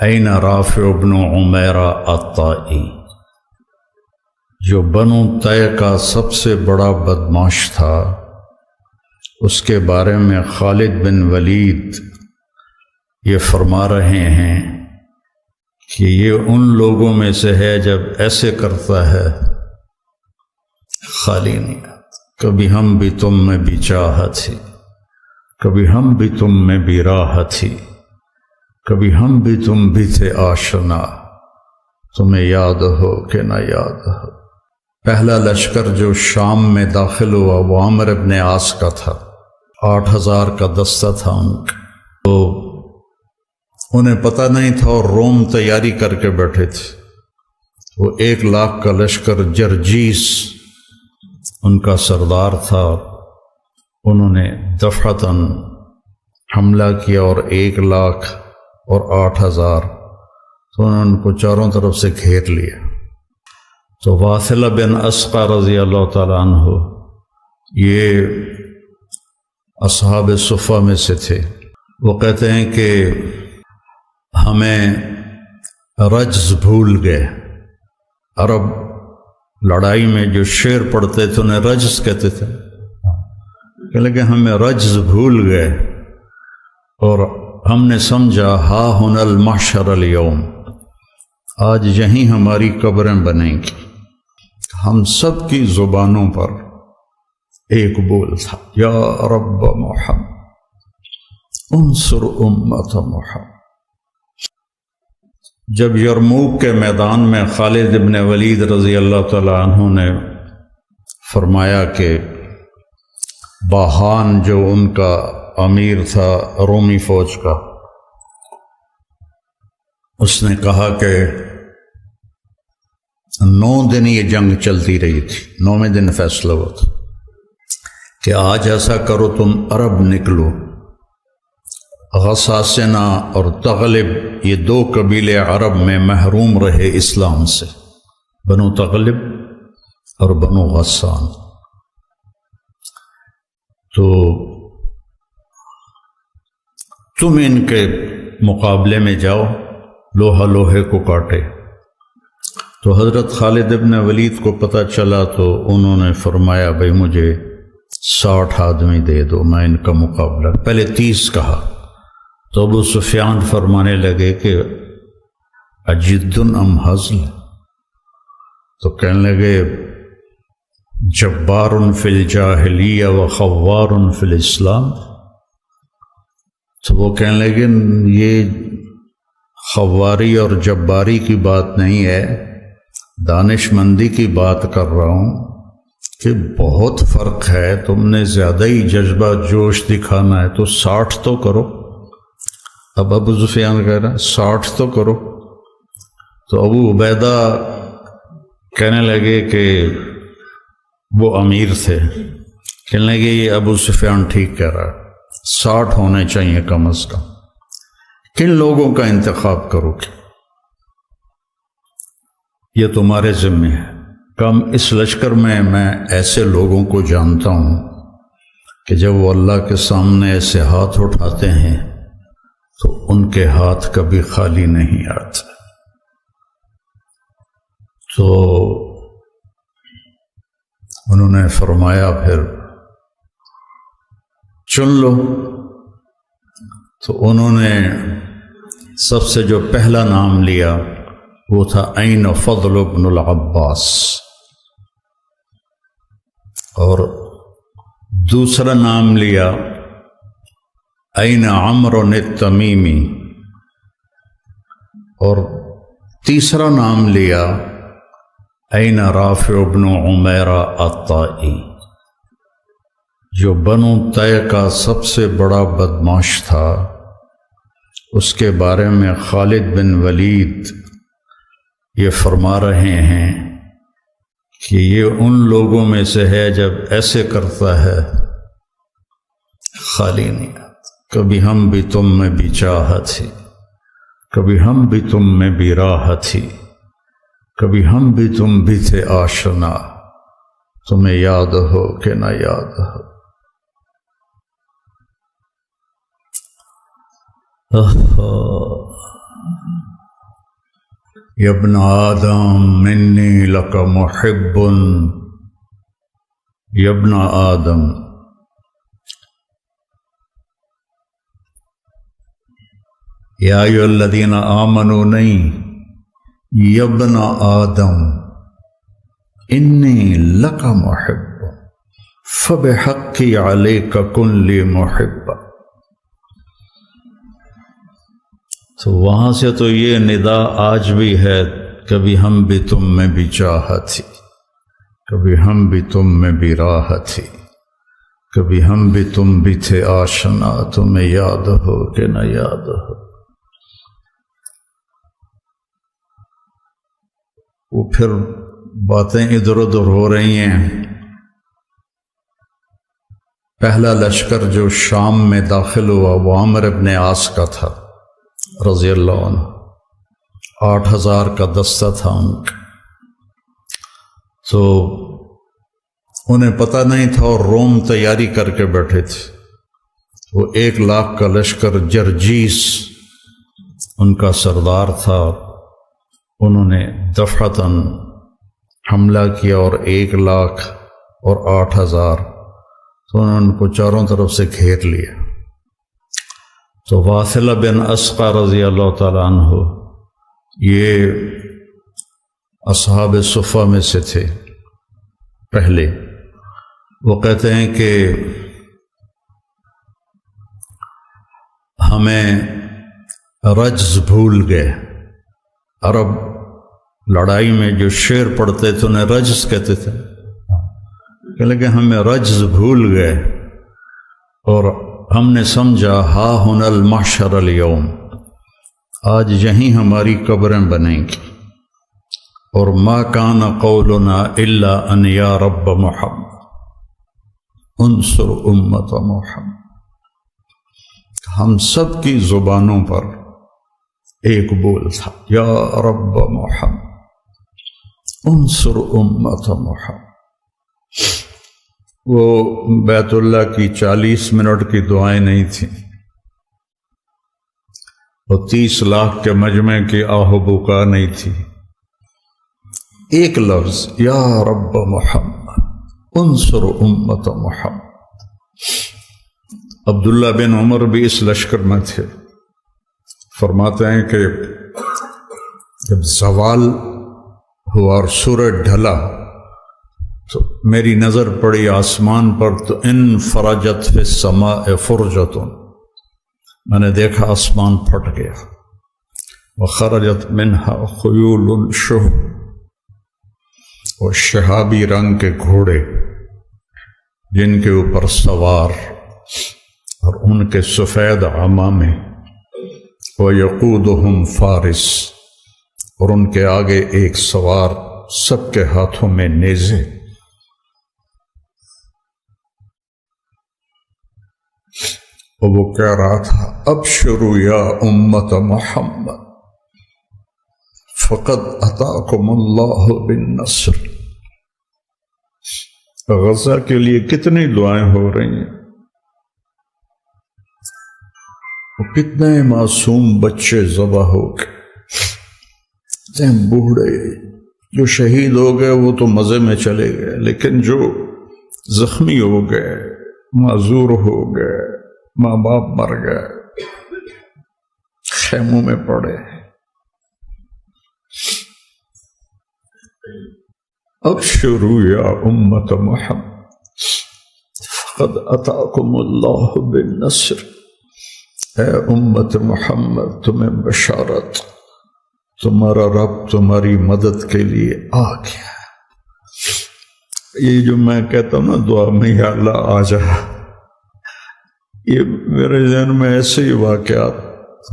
N رافع بن عمیرہ الطائی، جو بنو طے کا سب سے بڑا بدماش تھا، اس کے بارے میں خالد بن ولید یہ فرما رہے ہیں کہ یہ ان لوگوں میں سے ہے جب ایسے کرتا ہے خالی نہیں آتا، کبھی ہم بھی تم میں بھی چاہت تھی، کبھی ہم بھی تم میں بھی راحت تھی، کبھی ہم بھی تم بھی تھے آشنا، تمہیں یاد ہو کہ نہ یاد ہو۔ پہلا لشکر جو شام میں داخل ہوا وہ عامر ابن عاص کا تھا، 8000 کا دستہ تھا ان کا، تو انہیں پتہ نہیں تھا اور روم تیاری کر کے بیٹھے تھے۔ وہ 1,00,000 کا لشکر جرجیس ان کا سردار تھا، انہوں نے دفعتاً حملہ کیا اور 1,00,000 اور 8,000، تو انہوں نے ان کو چاروں طرف سے گھیر لیا۔ تو واثلہ بن اسقع رضی اللہ تعالیٰ عنہ یہ اصحاب صفہ میں سے تھے، وہ کہتے ہیں کہ ہمیں رجز بھول گئے۔ عرب لڑائی میں جو شعر پڑھتے تھے انہیں رجز کہتے تھے، کہ ہمیں رجز بھول گئے اور ہم نے سمجھا ہا ہن المحشر اليوم، آج یہیں ہماری قبریں بنیں گی۔ ہم سب کی زبانوں پر ایک بول تھا، یا رب محمد انصر امت محمد۔ جب یرموک کے میدان میں خالد ابن ولید رضی اللہ تعالیٰ عنہ نے فرمایا کہ باہان جو ان کا امیر تھا رومی فوج کا، اس نے کہا کہ 9 دن یہ جنگ چلتی رہی تھی، 9ویں دن فیصلہ ہوا تھا کہ آج ایسا کرو تم عرب نکلو، غساسنہ اور تغلب یہ 2 قبیلے عرب میں محروم رہے اسلام سے، بنو تغلب اور بنو غسان، تو تم ان کے مقابلے میں جاؤ، لوہا لوہے کو کاٹے۔ تو حضرت خالد ابن ولید کو پتہ چلا تو انہوں نے فرمایا بھئی مجھے 60 آدمی دے دو، میں ان کا مقابلہ، پہلے 30 کہا تو ابو سفیان فرمانے لگے کہ اجد ام ہزل، تو کہنے لگے جبار فی الجاہلیہ و خوار فی الاسلام، تو وہ کہنے لگے یہ خواری اور جباری کی بات نہیں ہے، دانش مندی کی بات کر رہا ہوں کہ بہت فرق ہے، تم نے زیادہ ہی جذبہ جوش دکھانا ہے تو 60 تو کرو۔ اب ابو سفیان کہہ رہا ہے 60 تو کرو، تو ابو عبیدہ کہنے لگے کہ وہ امیر تھے، کہنے لگے یہ ابو سفیان ٹھیک کہہ رہا ہے، 60 ہونے چاہیے کم از کم، کن لوگوں کا انتخاب کرو گے؟ یہ تمہارے ذمہ ہے۔ کم اس لشکر میں ایسے لوگوں کو جانتا ہوں کہ جب وہ اللہ کے سامنے ایسے ہاتھ اٹھاتے ہیں تو ان کے ہاتھ کبھی خالی نہیں آتے۔ تو انہوں نے فرمایا پھر چن لو، تو انہوں نے سب سے جو پہلا نام لیا وہ تھا عین فضل بن العباس، اور دوسرا نام لیا عین عمرو التمیمی، اور تیسرا نام لیا عین رافع بن عمیرہ الطائی، جو بنو طے کا سب سے بڑا بدماش تھا، اس کے بارے میں خالد بن ولید یہ فرما رہے ہیں کہ یہ ان لوگوں میں سے ہے جب ایسے کرتا ہے خالی نہیں آتا، کبھی ہم بھی تم میں بھی چاہت تھی، کبھی ہم بھی تم میں بھی راحت تھی، کبھی ہم بھی تم بھی تھے آشنا، تمہیں یاد ہو کہ نہ یاد ہو۔ یا ابن آدم انی لک محب، یا ابن آدم، یا ایھا الذین آمنوا نہیں، یا ابن آدم انی لک محب فبحقی علیک کن لی محبا۔ تو وہاں سے تو یہ ندا آج بھی ہے، کبھی ہم بھی تم میں بھی چاہت تھی، کبھی ہم بھی تم میں بھی راحت تھی، کبھی ہم بھی تم بھی تھے آشنا، تمہیں یاد ہو کہ نہ یاد ہو۔ وہ پھر باتیں ادھر ادھر ہو رہی ہیں۔ پہلا لشکر جو شام میں داخل ہوا وہ عامر بن عاص کا تھا رضی اللہ عنہ، 8000 کا دستہ تھا ان کا۔ تو انہیں پتہ نہیں تھا اور روم تیاری کر کے بیٹھے تھے۔ وہ 1,00,000 کا لشکر جرجیس ان کا سردار تھا، انہوں نے دفعتاً حملہ کیا اور 1,00,000 اور 8,000، تو انہوں نے ان کو چاروں طرف سے گھیر لیا۔ تو واثلہ بن اسقع رضی اللہ تعالیٰ عنہ یہ اصحاب صفہ میں سے تھے پہلے۔ وہ کہتے ہیں کہ ہمیں رجز بھول گئے۔ عرب لڑائی میں جو شعر پڑھتے تھے انہیں رجز کہتے تھے، کہ ہمیں رجز بھول گئے اور ہم نے سمجھا ہا ہن المحشر اليوم، آج یہیں ہماری قبریں بنیں گی، اور ما کان قولنا الا ان یا رب محمد انصر امت محمد۔ ہم سب کی زبانوں پر ایک بول تھا، یا رب محمد انصر امت محمد۔ وہ بیت اللہ کی 40 منٹ کی دعائیں نہیں تھیں، وہ 30 لاکھ کے مجمع کی آہ و بکا نہیں تھی، ایک لفظ یا رب محمد انصر امت محمد۔ عبداللہ بن عمر بھی اس لشکر میں تھے۔ فرماتے ہیں کہ جب زوال ہوا اور سورج ڈھلا تو میری نظر پڑی آسمان پر، تو ان فرجت فی السماء فرجۃ، میں نے دیکھا آسمان پھٹ گیا، وخرجت منہا خیول شہب، اور شہابی رنگ کے گھوڑے جن کے اوپر سوار اور ان کے سفید عمامے، وَيَقُودُهُمْ فارس، اور ان کے آگے ایک سوار، سب کے ہاتھوں میں نیزے۔ اور وہ کہہ رہا تھا ابشروا یا امت محمد فقد اتاکم اللہ بالنصر۔ غزہ کے لیے کتنی دعائیں ہو رہی ہیں، کتنے معصوم بچے ذبح ہو گئے، بوڑھے جو شہید ہو گئے وہ تو مزے میں چلے گئے، لیکن جو زخمی ہو گئے، معذور ہو گئے، ماں باپ مر گئے، خیموں میں پڑے۔ ابشروا یا امت محمد فقد اتاکم اللہ بالنصر۔ اے امت محمد تمہیں بشارت، تمہارا رب تمہاری مدد کے لیے آ گیا۔ یہ جو میں کہتا ہوں نا دعا میں یا اللہ آ جا، یہ میرے ذہن میں ایسے ہی واقعات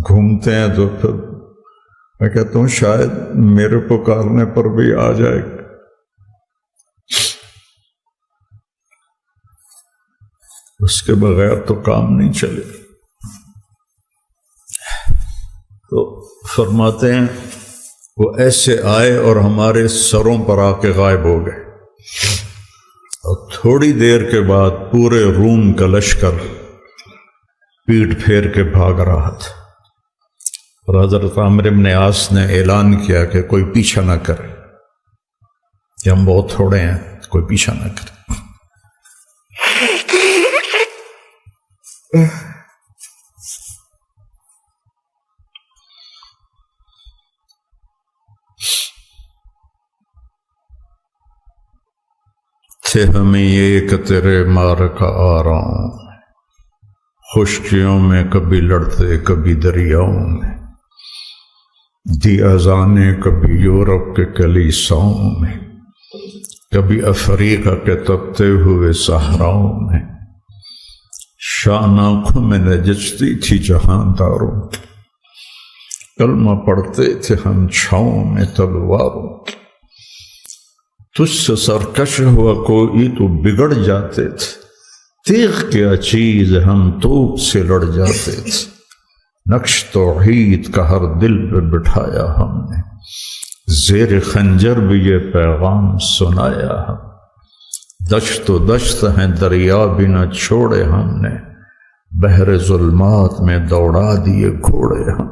گھومتے ہیں، تو پھر میں کہتا ہوں شاید میرے پکارنے پر بھی آ جائے گا۔ اس کے بغیر تو کام نہیں چلے۔ تو فرماتے ہیں وہ ایسے آئے اور ہمارے سروں پر آ کے غائب ہو گئے، اور تھوڑی دیر کے بعد پورے روم کا لشکر پیٹ پھیر کے بھاگ رہا تھا، اور حضرت عامر بن عاص نے اعلان کیا کہ کوئی پیچھا نہ کرے، کہ ہم بہت تھوڑے ہیں، کوئی پیچھا نہ کرے۔ تھے ہمیں یہ کہ تیرے مار کا آرام، خشکیوں میں کبھی لڑتے کبھی دریاؤں میں، دی اذانیں کبھی یورپ کے کلیساؤں میں، کبھی افریقہ کے تپتے ہوئے صحراؤں میں، شان آنکھوں میں نجچتی تھی جہانداروں، کلمہ پڑھتے تھے ہم چھاؤں میں تلواروں، تجھ سے سرکش ہوا کوئی تو بگڑ جاتے تھے، تیغ کیا چیز ہم توپ سے لڑ جاتے تھے، نقش توحید کا ہر دل پہ بٹھایا ہم نے، زیر خنجر بھی یہ پیغام سنایا ہم، دشت و دشت ہیں دریا بھی نہ چھوڑے ہم نے، بحر ظلمات میں دوڑا دیے گھوڑے ہم،